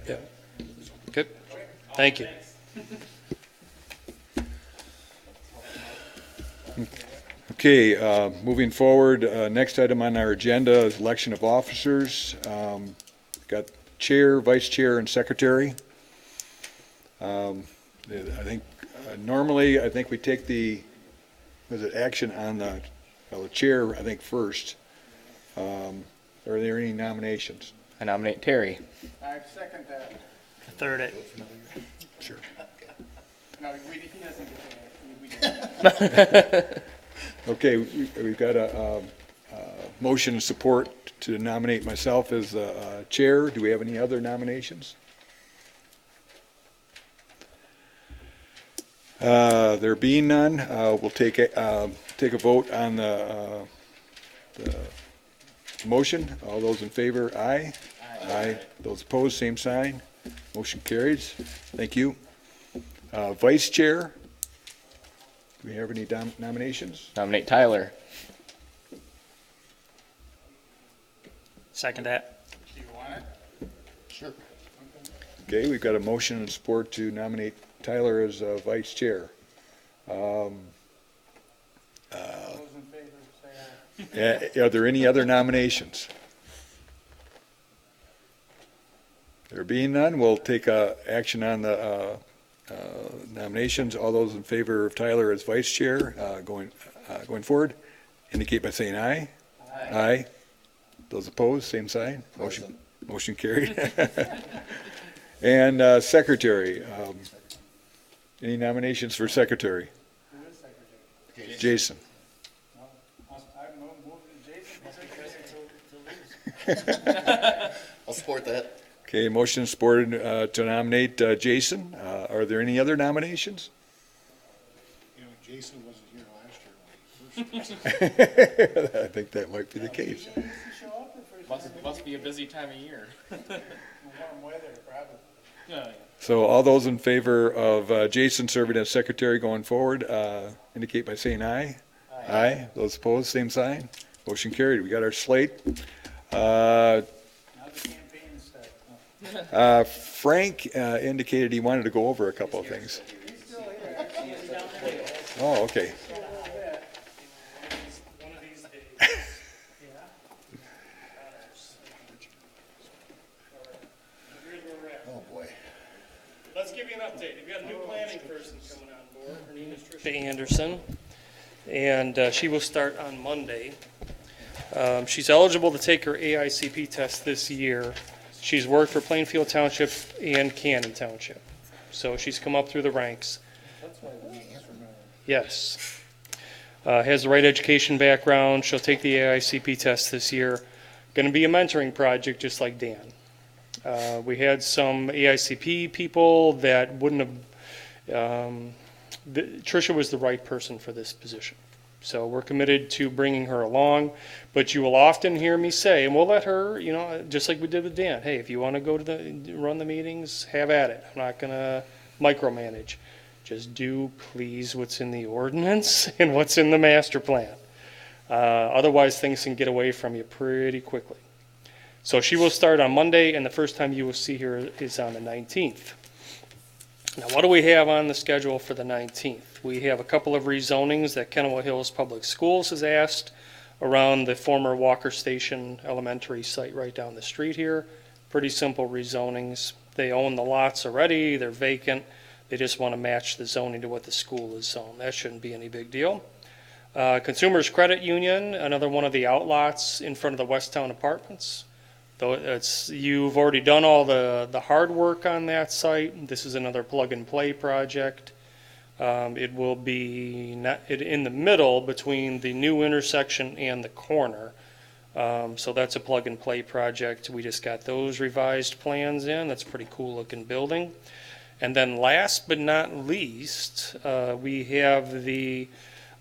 Yeah. Good. Thank you. Okay, moving forward, next item on our agenda is election of officers. Got chair, vice chair, and secretary. I think, normally, I think we take action on the chair, I think, first. Are there any nominations? I nominate Terry. I second that. Third it. Sure. No, he doesn't get that. Okay, we've got a motion and support to nominate myself as chair. Do we have any other nominations? There being none, we'll take a vote on the motion. All those in favor, aye. Aye. Those opposed, same sign. Motion carries. Thank you. Vice chair. Do we have any nominations? Nominate Tyler. Second that. Sure. Okay, we've got a motion and support to nominate Tyler as vice chair. Those in favor, say aye. Are there any other nominations? There being none, we'll take action on the nominations. All those in favor of Tyler as vice chair going forward, indicate by saying aye. Aye. Those opposed, same sign. Motion carried. And secretary. Any nominations for secretary? Who is secretary? Jason. I move to Jason. I'll support that. Okay, motion supported to nominate Jason. Are there any other nominations? You know, Jason wasn't here last year when he first. I think that might be the case. Must be a busy time of year. Warm weather, probably. So all those in favor of Jason serving as secretary going forward, indicate by saying aye. Aye. Those opposed, same sign. Motion carried. We got our slate. Now the campaign starts. Frank indicated he wanted to go over a couple of things. Oh, okay. One of these days. Here's where we're at. Oh, boy. Let's give you an update. We've got a new planning person coming on board. Her name is Tricia Anderson, and she will start on Monday. She's eligible to take her AICP test this year. She's worked for Plainfield Township and Canton Township, so she's come up through the ranks. Yes. Has the right education background. She'll take the AICP test this year. Going to be a mentoring project just like Dan. We had some AICP people that wouldn't have, Tricia was the right person for this position. So we're committed to bringing her along, but you will often hear me say, and we'll let her, you know, just like we did with Dan, hey, if you want to go to run the meetings, have at it. I'm not going to micromanage. Just do please what's in the ordinance and what's in the master plan. Otherwise, things can get away from you pretty quickly. So she will start on Monday, and the first time you will see her is on the 19th. Now, what do we have on the schedule for the 19th? We have a couple of rezonings that Kennewick Hills Public Schools has asked around the former Walker Station Elementary site right down the street here. Pretty simple rezonings. They own the lots already, they're vacant. They just want to match the zoning to what the school is zoned. That shouldn't be any big deal. Consumers Credit Union, another one of the outlots in front of the Westtown Apartments. Though you've already done all the hard work on that site. This is another plug-and-play project. It will be in the middle between the new intersection and the corner. So that's a plug-and-play project. We just got those revised plans in. That's a pretty cool-looking building. And then last but not least, we have the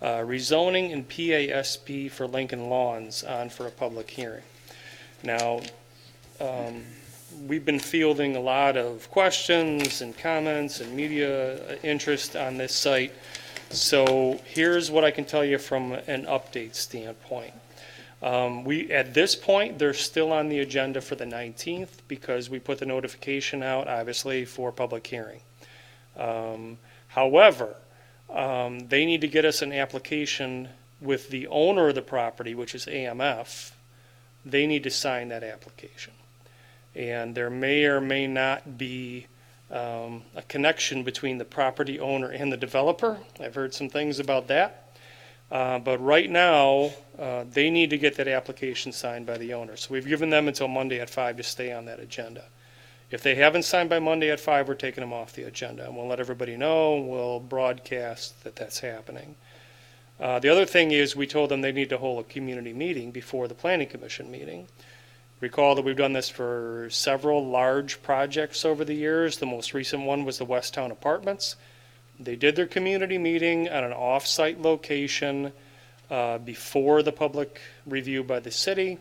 rezoning and PASP for Lincoln Lawns on for a public hearing. Now, we've been fielding a lot of questions and comments and media interest on this site. So here's what I can tell you from an update standpoint. At this point, they're still on the agenda for the 19th because we put the notification out, obviously, for public hearing. However, they need to get us an application with the owner of the property, which is AMF. They need to sign that application. And there may or may not be a connection between the property owner and the developer. I've heard some things about that. But right now, they need to get that application signed by the owner. So we've given them until Monday at 5 to stay on that agenda. If they haven't signed by Monday at 5, we're taking them off the agenda. And we'll let everybody know, and we'll broadcast that that's happening. The other thing is we told them they need to hold a community meeting before the Planning Commission meeting. Recall that we've done this for several large projects over the years. The most recent one was the Westtown Apartments. They did their community meeting at an off-site location before the public review by the city.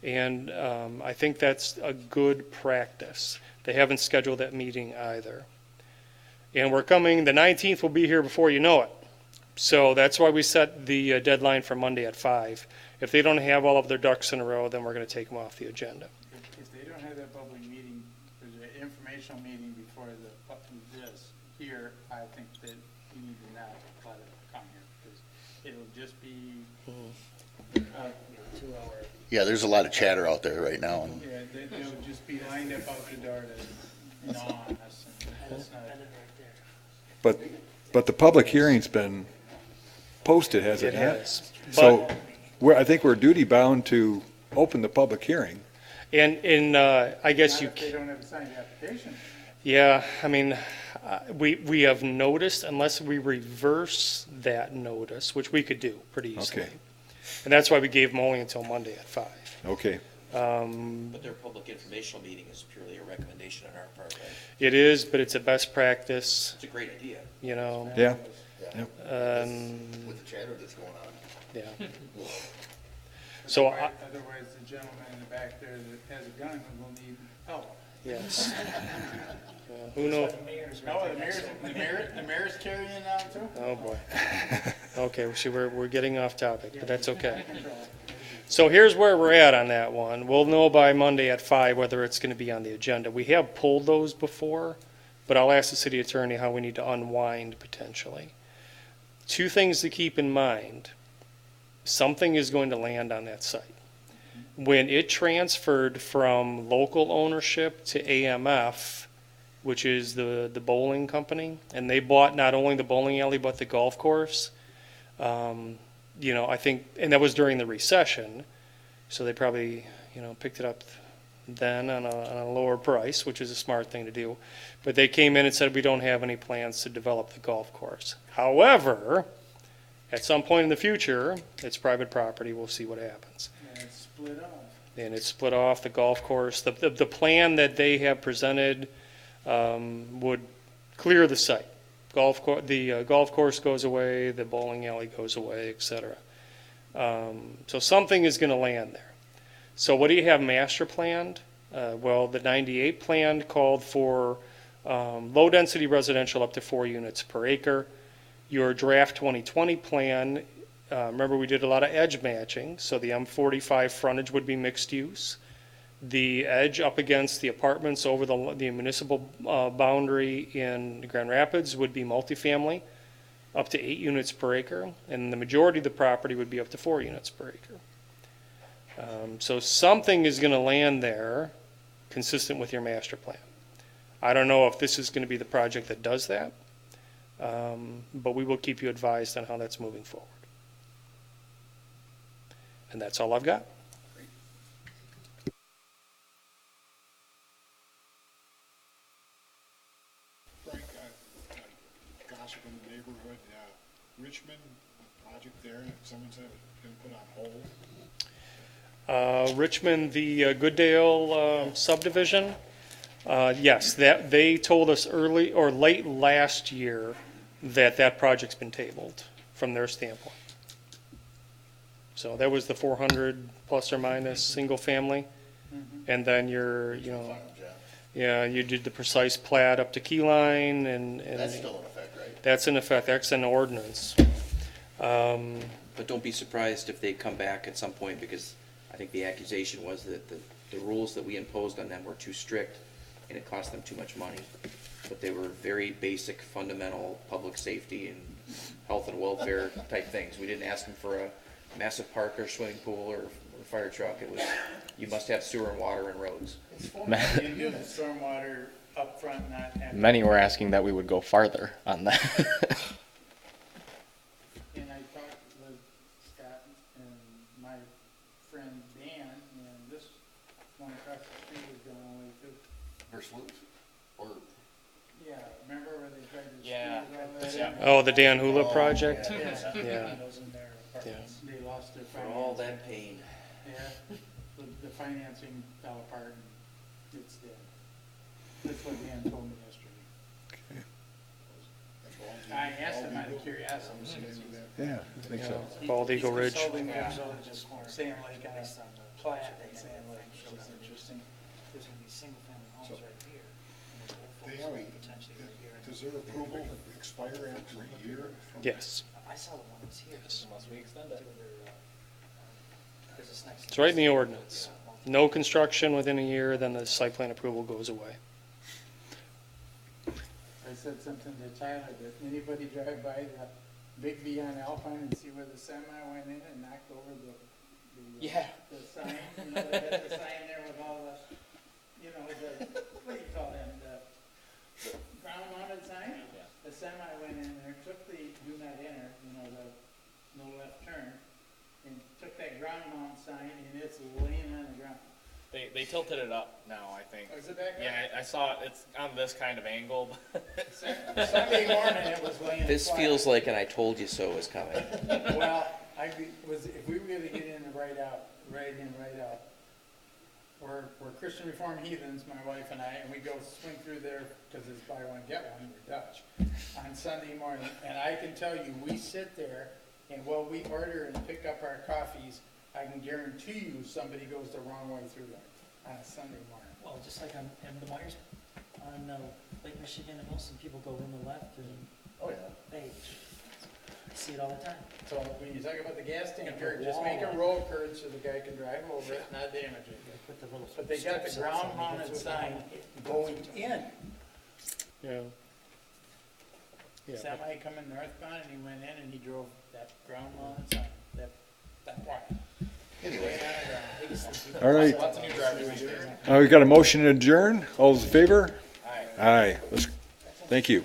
And I think that's a good practice. They haven't scheduled that meeting either. And we're coming, the 19th will be here before you know it. So that's why we set the deadline for Monday at 5. If they don't have all of their ducks in a row, then we're going to take them off the agenda. If they don't have that public meeting, there's an informational meeting before this here, I think that you need to not let it come here, because it'll just be, 2 hour. Yeah, there's a lot of chatter out there right now. And Yeah, they'll just be lined up out the door to gnaw on us, and that's not. But the public hearing's been posted, has it It not? has. So I think we're duty bound to open the public hearing. And I guess you, Not if they don't have a signed application. yeah, I mean, we have noticed, unless we reverse that notice, which we could do pretty easily. Okay. And that's why we gave them only until Monday at 5. Okay. But their public informational meeting is purely a recommendation on our part, right? It is, but it's a best practice, It's a great idea. you know. Yeah. with the chatter that's going on. Yeah. So, Otherwise, the gentleman in the back there that has a gun will need help. yes. Who knows? Oh, the mayor's carrying now too? Oh, boy. Okay, see, we're getting off topic, but that's okay. So here's where we're at on that one. We'll know by Monday at 5 whether it's going to be on the agenda. We have pulled those before, but I'll ask the city attorney how we need to unwind potentially. 2 things to keep in mind. Something is going to land on that site. When it transferred from local ownership to AMF, which is the bowling company, and they bought not only the bowling alley but the golf course, you know, I think, and that was during the recession, so they probably, you know, picked it up then on a lower price, which is a smart thing to do. But they came in and said, we don't have any plans to develop the golf course. However, at some point in the future, it's private property, we'll see what happens. And it's split off. And it's split off, the golf course, the plan that they have presented would clear the site. The golf course goes away, the bowling alley goes away, et cetera. So something is going to land there. So what do you have master planned? Well, the 98 plan called for low-density residential up to 4 units per acre. Your draft 2020 plan, remember we did a lot of edge matching, so the M45 frontage would be mixed use. The edge up against the apartments over the municipal boundary in Grand Rapids would be multifamily, up to 8 units per acre, and the majority of the property would be up to 4 units per acre. So something is going to land there consistent with your master plan. I don't know if this is going to be the project that does that, but we will keep you advised on how that's moving forward. And that's all I've got. Frank, gossip in the neighborhood, Richmond, the project there, someone said it's been put on hold. Richmond, the Gooddale subdivision, yes, that they told us early or late last year that project's been tabled from their standpoint. So that was the 400 plus or minus, single family. And then you're, yeah, you did the precise plat up to key line and. That's still in effect, right? That's in effect, that's an ordinance. But don't be surprised if they come back at some point, because I think the accusation was that the rules that we imposed on them were too strict and it cost them too much money. But they were very basic, fundamental public safety and health and welfare type things. We didn't ask them for a massive park or swimming pool or fire truck. It was, you must have sewer and water and roads. It's stormwater up front, not having. Many were asking that we would go farther on that. And I talked with Scott and my friend Dan, and this one across the street is going away too. First loop, or Yeah, remember where they tried to. Yeah. squeeze all that in? Oh, the Dan Hula project? Yeah. Yeah. Those in their apartments. They lost their For financing. all that pain. Yeah, the financing fell apart and it's dead. That's what Dan told me yesterday. I asked him out of curiosity. Yeah, I think so. Bald Eagle Ridge. Consulting them, so just saying like on a plat, and saying like, it's interesting. There's gonna be single family homes right here. and there's They have a, potentially right here. does their approval expire after a year? Yes. I saw the one that's here. Unless we extend it. It's right in the ordinance. No construction within a year, then the site plan approval goes away. I said something to Tyler, that anybody drive by the Big V on Alpine and see where the semi went in and knocked over the sign, you know, they had the sign there with all the, you know, the, what do you call them, the ground mounted sign? The semi went in there, took the do not enter, you know, the no left turn, and took that ground mount sign and it's laying on the ground. They tilted it up now, I think. Oh, is it back up? Yeah, I saw it. It's on this kind of angle. Sunday morning it was laying This flat. feels like an I told you so is coming. Well, if we really get in and right out, we're Christian Reformed heathens, my wife and I, and we go swing through there, because it's buy one, get one, we're Dutch, on Sunday morning, and I can tell you, we sit there, and while we order and pick up our coffees, I can guarantee you, somebody goes the wrong way through there on a Sunday morning. Well, just like on the Myers, on Lake Michigan and Wilson, people go in the left and oh yeah. they, I see it all the time. So when you talk about the gas tanker, just make a roll curve so the guy can drive over it, not damage it. They put the little But they got the strips ground outside, mounted that's what sign they- going in. Yeah. Yeah. Semi coming northbound and he went in and he drove that ground mounted sign, that wide. Anyway, All right. We've got a motion to adjourn. All those in favor? Aye. Aye. Thank you.